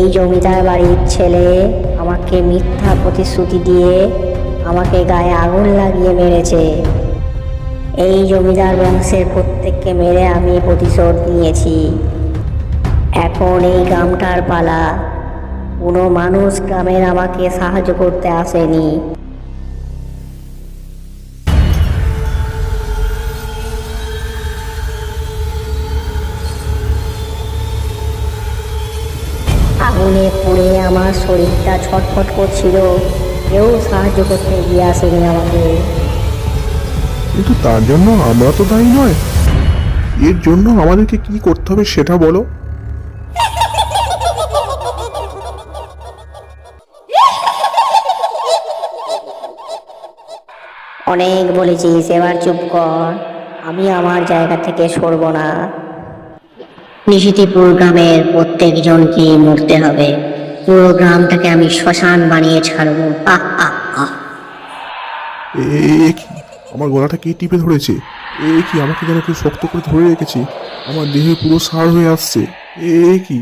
এই জমিদার বাড়ির ছেলে আমাকে মিথ্যা প্রতিশ্রুতি দিয়ে আমাকে গায়ে আগুন লাগিয়ে মেরেছে। এই জমিদার বংশের প্রত্যেককে মেরে আমি প্রতিশোধ নিয়েছি। এখন এই গ্রামটার পালা। কোনো মানুষ গ্রামের আমাকে সাহায্য করতে আসেনি। আগুনে পুড়ে আমার শরীরটা ছটফট করছিল, কেউ সাহায্য করতে এগিয়ে আসেনি আমাকে। কিন্তু তার জন্য আমরা তো দায়ী নয়। এর জন্য আমাদেরকে কি করতে হবে সেটা বলো। অনেক বলেছিস, এবার চুপ কর। আমি আমার জায়গা থেকে সরব না। নিশিতিপুর গ্রামের প্রত্যেকজনকে মরতে হবে। পুরো গ্রামটাকে আমি শ্মশান বানিয়ে ছাড়বো। আহ আহ আহ। এ কি, আমার গলাটা কে টিপে ধরেছে? এ কি, আমাকে যেন কেউ শক্ত করে ধরে রেখেছে। আমার দেহে পুরো সার হয়ে আসছে। এ কি?